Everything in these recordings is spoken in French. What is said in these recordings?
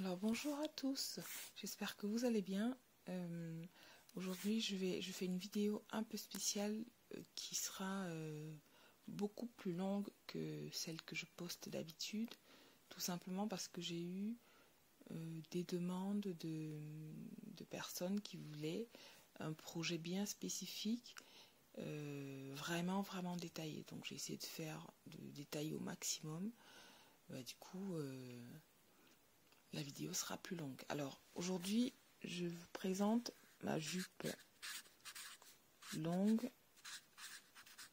Alors bonjour à tous, j'espère que vous allez bien. Aujourd'hui je fais une vidéo un peu spéciale qui sera beaucoup plus longue que celle que je poste d'habitude, tout simplement parce que j'ai eu des demandes de personnes qui voulaient un projet bien spécifique, vraiment détaillé. Donc j'ai essayé de détailler au maximum. Du coup la vidéo sera plus longue. Alors aujourd'hui je vous présente ma jupe longue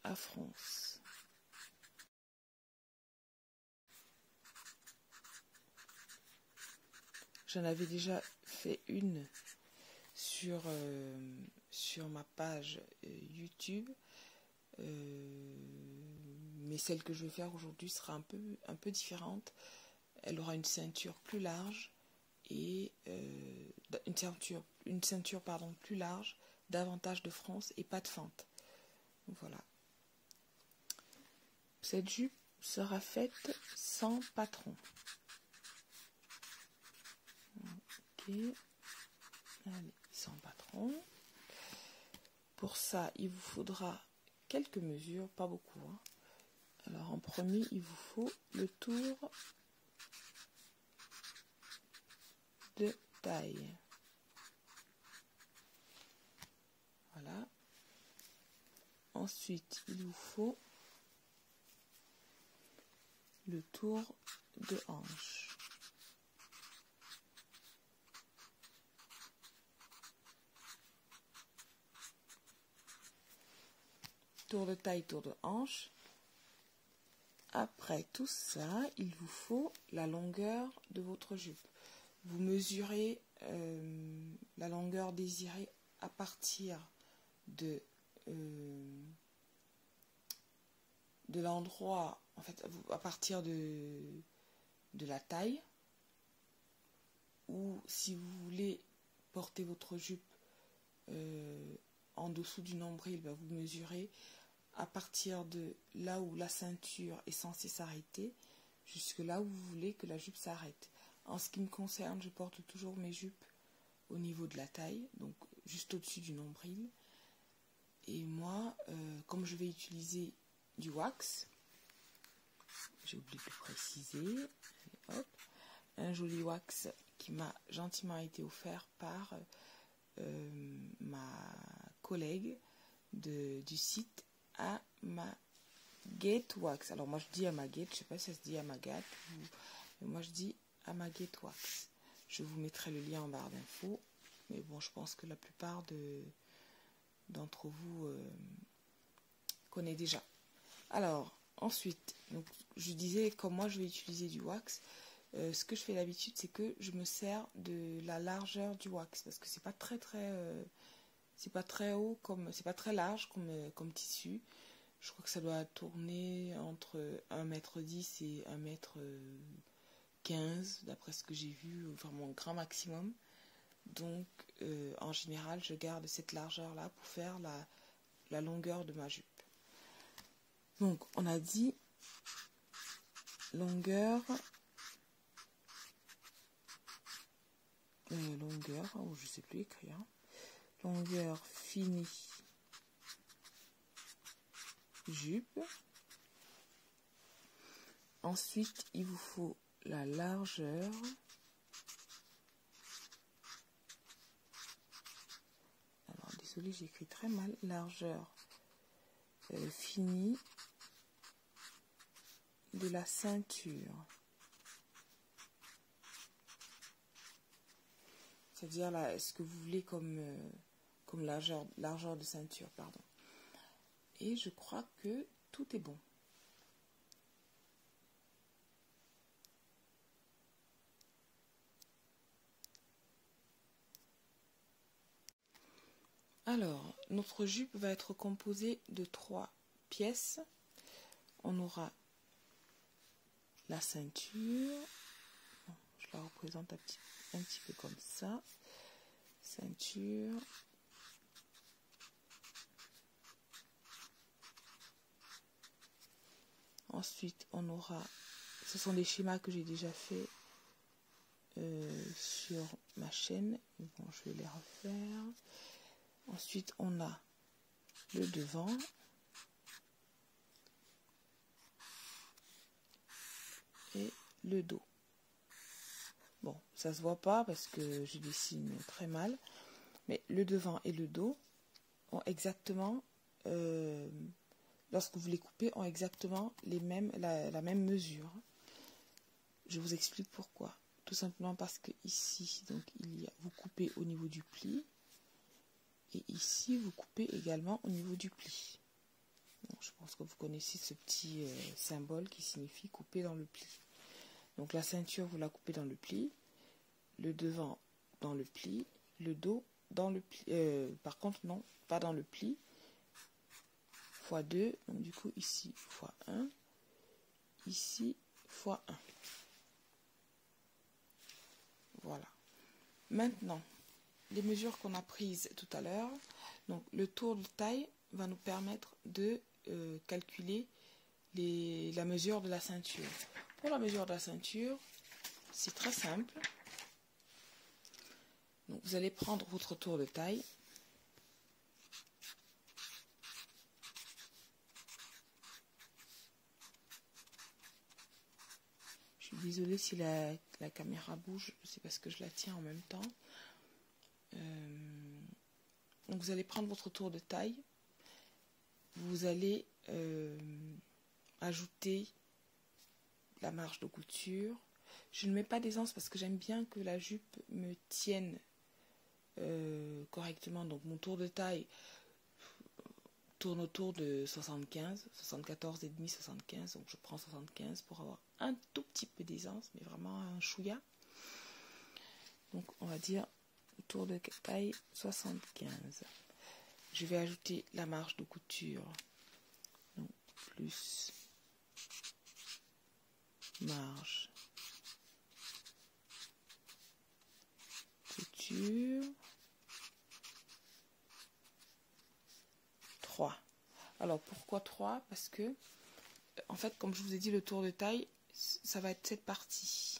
à fronce. J'en avais déjà fait une sur ma page YouTube, mais celle que je vais faire aujourd'hui sera un peu différente. Elle aura une ceinture plus large et une ceinture plus large, davantage de fronce et pas de fente. Donc voilà. Cette jupe sera faite sans patron. Ok. Allez, sans patron. Pour ça, il vous faudra quelques mesures, pas beaucoup. Alors en premier, il vous faut le tour de taille. Voilà. Ensuite, il vous faut le tour de hanche. Tour de taille, tour de hanche. Après tout ça, il vous faut la longueur de votre jupe. Vous mesurez la longueur désirée à partir de l'endroit, en fait, à partir de la taille, ou si vous voulez porter votre jupe en dessous du nombril, vous mesurez à partir de là où la ceinture est censée s'arrêter, jusque là où vous voulez que la jupe s'arrête. En ce qui me concerne, je porte toujours mes jupes au niveau de la taille, donc juste au-dessus du nombril. Et moi, comme je vais utiliser du wax, j'ai oublié de le préciser, hop, un joli wax qui m'a gentiment été offert par ma collègue du site Amagate Wax. Alors moi je dis Amagate, je sais pas si ça se dit Amagate, mais moi je dis Amagate Wax. Je vous mettrai le lien en barre d'infos, mais bon, je pense que la plupart d'entre vous connaît déjà. Alors ensuite, donc, je disais, comme moi je vais utiliser du wax, ce que je fais d'habitude, c'est que je me sers de la largeur du wax, parce que c'est pas très haut, c'est pas très large comme tissu. Je crois que ça doit tourner entre 1,10 m et 1,15 m, d'après ce que j'ai vu, enfin mon grand maximum. Donc en général, je garde cette largeur là pour faire la longueur de ma jupe. Donc on a dit longueur, je sais plus écrire, longueur finie jupe. Ensuite, il vous faut la largeur alors désolé, j'écris très mal, largeur finie de la ceinture, c'est-à-dire là, ce que vous voulez comme largeur de ceinture, pardon. Et je crois que tout est bon. Alors, notre jupe va être composée de 3 pièces. On aura la ceinture, je la représente un petit peu comme ça, ceinture, ensuite on aura, ce sont des schémas que j'ai déjà fait sur ma chaîne. Bon, je vais les refaire. Ensuite, on a le devant. Et le dos. Bon, ça se voit pas parce que je dessine très mal. Mais le devant et le dos ont exactement, lorsque vous les coupez, ont exactement la même mesure. Je vous explique pourquoi. Tout simplement parce que ici, donc vous coupez au niveau du pli. Et ici, vous coupez également au niveau du pli. Bon, je pense que vous connaissez ce petit symbole qui signifie couper dans le pli. Donc la ceinture, vous la coupez dans le pli. Le devant dans le pli. Le dos dans le pli. Par contre, non, pas dans le pli. x2. Donc du coup, ici, x1. Ici, x1. Voilà. Maintenant, les mesures qu'on a prises tout à l'heure. Donc le tour de taille va nous permettre de calculer la mesure de la ceinture. Pour la mesure de la ceinture, c'est très simple. Donc vous allez prendre votre tour de taille. Je suis désolée si la caméra bouge, c'est parce que je la tiens en même temps. Donc vous allez prendre votre tour de taille. Vous allez ajouter la marge de couture. Je ne mets pas d'aisance parce que j'aime bien que la jupe me tienne correctement. Donc mon tour de taille tourne autour de 75, 74 et demi, 75. Donc je prends 75 pour avoir un tout petit peu d'aisance, mais vraiment un chouïa. Donc on va dire tour de taille 75. Je vais ajouter la marge de couture. Donc plus marge couture 3. Alors pourquoi 3? Parce que en fait, comme je vous ai dit, le tour de taille, ça va être cette partie.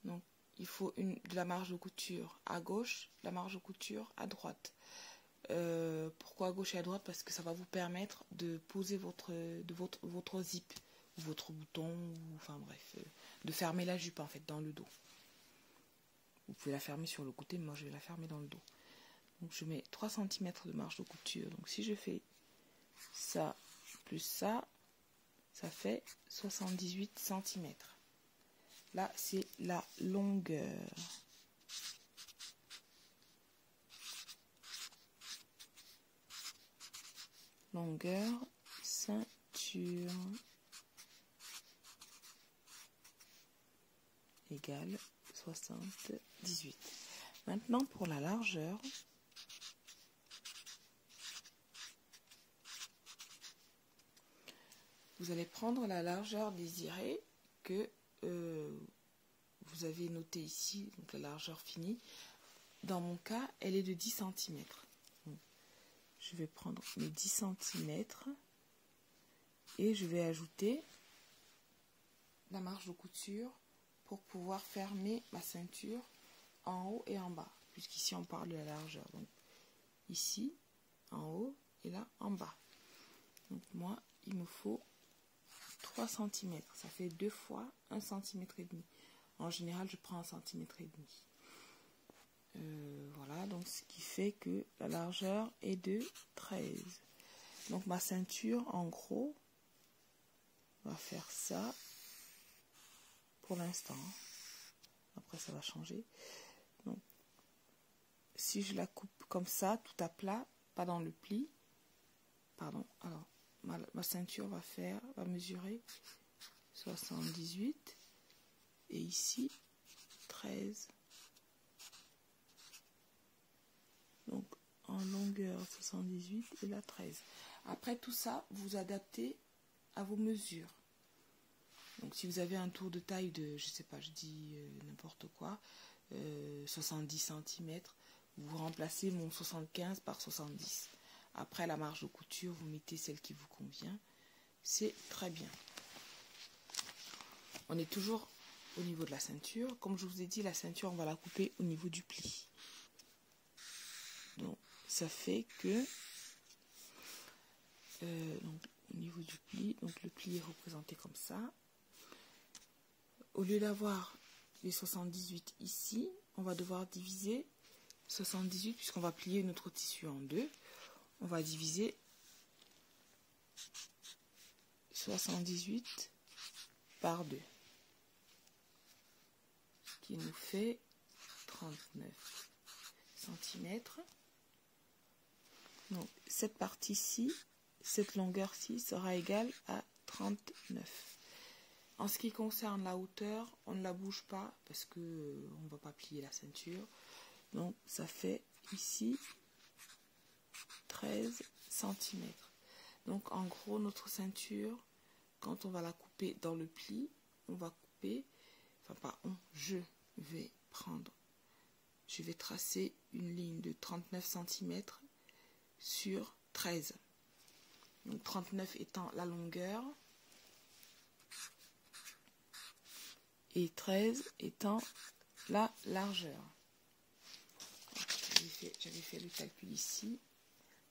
Donc il faut de la marge de couture à gauche, la marge de couture à droite. Pourquoi à gauche et à droite? Parce que ça va vous permettre de poser votre zip, ou votre bouton, ou, enfin bref, de fermer la jupe en fait dans le dos. Vous pouvez la fermer sur le côté, mais moi je vais la fermer dans le dos. Donc je mets 3 cm de marge de couture. Donc si je fais ça plus ça, ça fait 78 cm. Là c'est la longueur. Longueur ceinture égale 78. Maintenant pour la largeur, vous allez prendre la largeur désirée que vous avez notée ici, donc la largeur finie. Dans mon cas, elle est de 10 cm. Donc, je vais prendre mes 10 cm et je vais ajouter la marge de couture pour pouvoir fermer ma ceinture en haut et en bas, puisqu'ici on parle de la largeur. Donc ici en haut et là en bas. Donc moi il me faut 3 cm, ça fait 2 fois 1 cm et demi. En général je prends 1 cm et demi. Voilà, donc ce qui fait que la largeur est de 13. Donc ma ceinture en gros va faire ça pour l'instant. Après ça va changer. Donc si je la coupe comme ça, tout à plat, pas dans le pli, pardon, alors ma ceinture va mesurer 78 et ici 13. Donc en longueur 78 et là 13. Après tout ça, vous adaptez à vos mesures. Donc si vous avez un tour de taille de, je sais pas, je dis n'importe quoi, 70 cm, vous remplacez mon 75 par 70. Après la marge de couture, vous mettez celle qui vous convient. C'est très bien. On est toujours au niveau de la ceinture. Comme je vous ai dit, la ceinture, on va la couper au niveau du pli. Donc, ça fait que, donc, au niveau du pli, donc le pli est représenté comme ça. Au lieu d'avoir les 78 ici, on va devoir diviser 78, puisqu'on va plier notre tissu en deux. On va diviser 78 par 2, qui nous fait 39 cm. Donc cette partie-ci, cette longueur-ci sera égale à 39. En ce qui concerne la hauteur, on ne la bouge pas parce que on ne va pas plier la ceinture. Donc ça fait ici 13 cm. Donc en gros, notre ceinture, quand on va la couper dans le pli, on va couper, enfin pas on, je vais tracer une ligne de 39 cm sur 13. Donc 39 étant la longueur et 13 étant la largeur. J'avais fait le calcul ici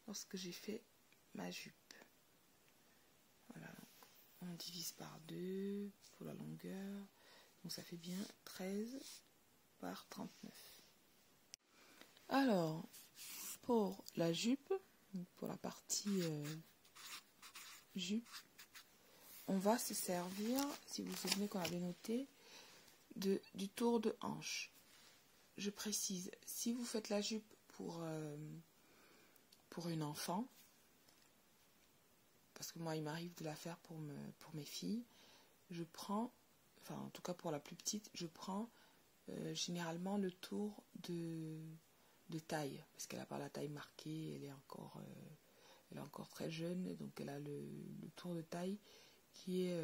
lorsque j'ai fait ma jupe. Voilà, on divise par 2 pour la longueur, donc ça fait bien 13 par 39. Alors, pour la jupe, pour la partie jupe, on va se servir, si vous vous souvenez qu'on avait noté, du tour de hanche. Je précise, si vous faites la jupe pour une enfant, parce que moi il m'arrive de la faire pour mes filles, je prends, enfin en tout cas pour la plus petite, je prends généralement le tour de taille, parce qu'elle n'a pas la taille marquée, elle est encore très jeune, donc elle a le tour de taille qui est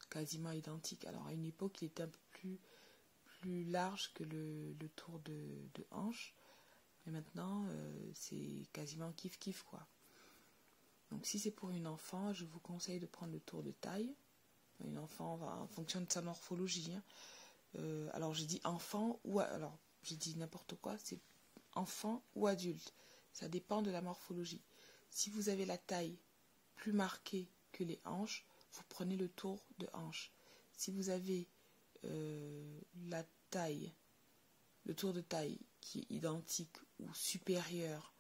quasiment identique. Alors à une époque il était un peu plus large que le tour de hanche, mais maintenant c'est quasiment kiff quoi. Donc si c'est pour une enfant, je vous conseille de prendre le tour de taille. Une enfant, en fonction de sa morphologie, hein. Alors j'ai dit enfant ou alors j'ai dit n'importe quoi, c'est enfant ou adulte, ça dépend de la morphologie. Si vous avez la taille plus marquée que les hanches, vous prenez le tour de hanche. Si vous avez le tour de taille qui est identique ou supérieur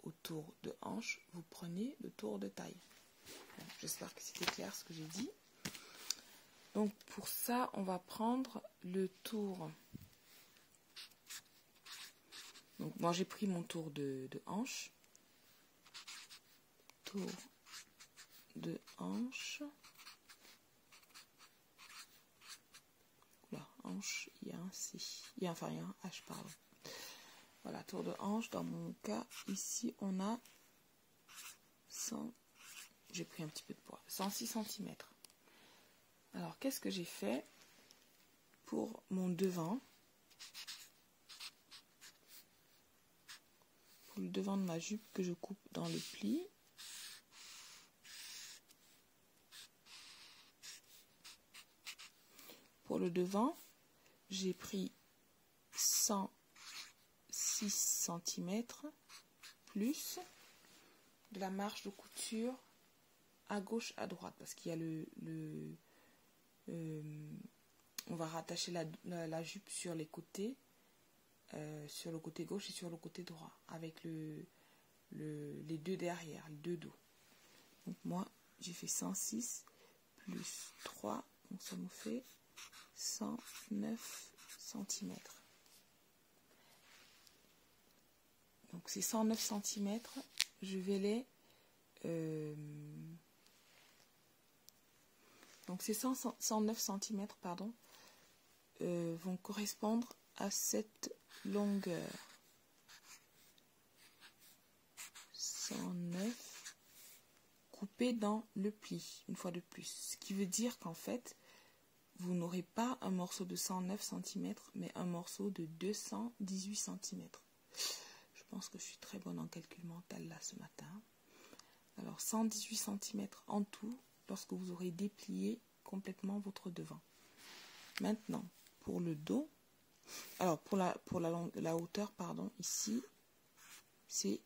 au tour de hanche, vous prenez le tour de taille. Bon, j'espère que c'était clair ce que j'ai dit. Donc pour ça, on va prendre le tour. Donc moi j'ai pris mon tour de hanche. Tour de hanche. Oula, hanche, il y a un C. Il y a un H, pardon. Voilà, tour de hanche. Dans mon cas, ici, on a 100. J'ai pris un petit peu de poids. 106 cm. Alors, qu'est-ce que j'ai fait pour mon devant? Pour le devant de ma jupe que je coupe dans le pli. Pour le devant, j'ai pris 106 cm plus de la marge de couture à gauche, à droite, parce qu'il y a on va rattacher la jupe sur les côtés, sur le côté gauche et sur le côté droit, avec les deux derrière, les deux dos. Donc moi, j'ai fait 106 plus 3, donc ça nous fait 109 cm. Donc ces 109 cm, je vais les... donc ces 109 cm, pardon, vont correspondre à cette longueur. 109 coupé dans le pli, une fois de plus. Ce qui veut dire qu'en fait, vous n'aurez pas un morceau de 109 cm, mais un morceau de 218 cm. Je pense que je suis très bonne en calcul mental là ce matin. Alors 118 cm en tout, lorsque vous aurez déplié complètement votre devant. Maintenant, pour le dos, alors pour la hauteur, pardon, ici, c'est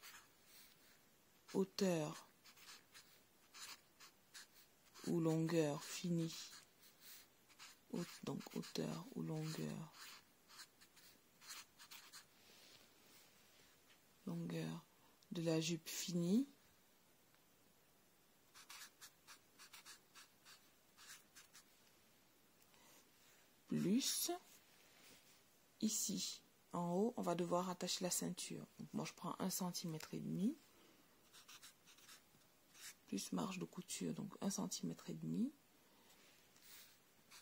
hauteur ou longueur finie. Donc hauteur ou longueur de la jupe finie plus ici en haut on va devoir attacher la ceinture. Donc moi je prends 1,5 cm plus marge de couture, donc 1,5 cm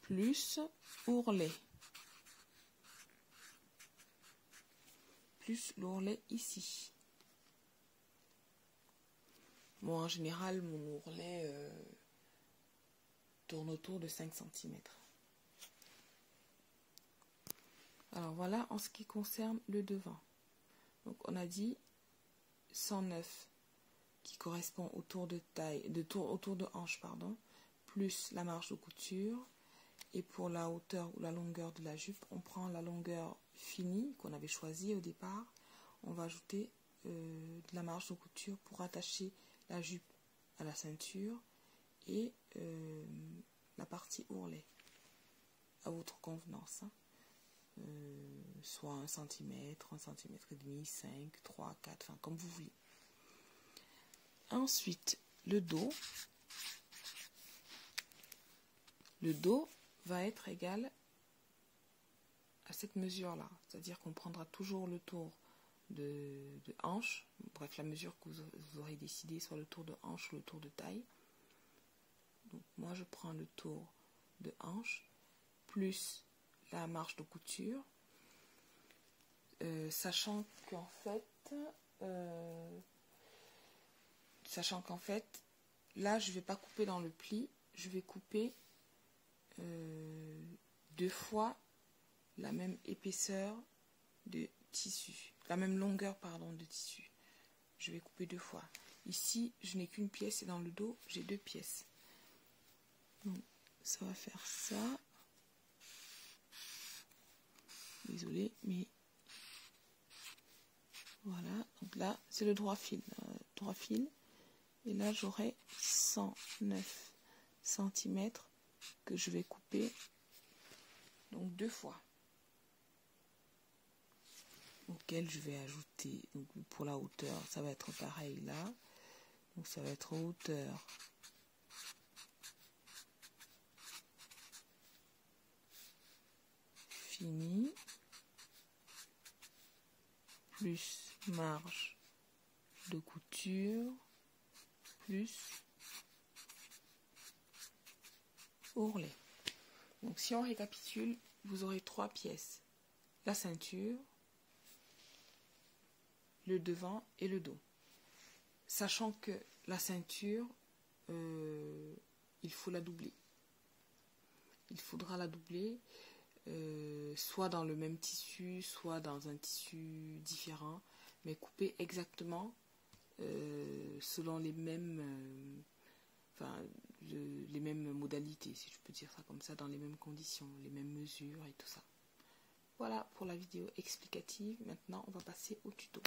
plus ourlet plus l'ourlet ici. Bon, en général mon ourlet tourne autour de 5 cm. Alors voilà en ce qui concerne le devant. Donc on a dit 109 qui correspond au tour de taille, autour de hanche, pardon, plus la marge de couture. Et pour la hauteur ou la longueur de la jupe, on prend la longueur finie qu'on avait choisie au départ. On va ajouter de la marge de couture pour attacher la jupe à la ceinture et la partie ourlet à votre convenance. Hein. Soit 1 cm, 1 cm et demi, 5, 3, 4, enfin comme vous voulez. Ensuite, le dos. Le dos va être égal à cette mesure-là. C'est-à-dire qu'on prendra toujours le tour de hanche, bref, la mesure que vous aurez décidé, soit le tour de hanche ou le tour de taille. Donc moi, je prends le tour de hanche, plus la marge de couture, sachant qu'en fait, là, je ne vais pas couper dans le pli, je vais couper 2 fois la même épaisseur de tissu, la même longueur, pardon, de tissu. Je vais couper 2 fois. Ici, je n'ai qu'une pièce et dans le dos, j'ai 2 pièces. Donc, ça va faire ça. Désolée, mais voilà. Donc là, c'est le droit fil. Et là, j'aurai 109 cm que je vais couper donc 2 fois. Auquel je vais ajouter, donc pour la hauteur, ça va être pareil là. Donc ça va être hauteur finie plus marge de couture plus ourlet. Donc si on récapitule, vous aurez 3 pièces. La ceinture, le devant et le dos. Sachant que la ceinture, il faut la doubler. Il faudra la doubler soit dans le même tissu, soit dans un tissu différent, mais couper exactement selon les mêmes, les mêmes modalités, si je peux dire ça comme ça, dans les mêmes conditions, les mêmes mesures et tout ça. Voilà pour la vidéo explicative. Maintenant, on va passer au tuto.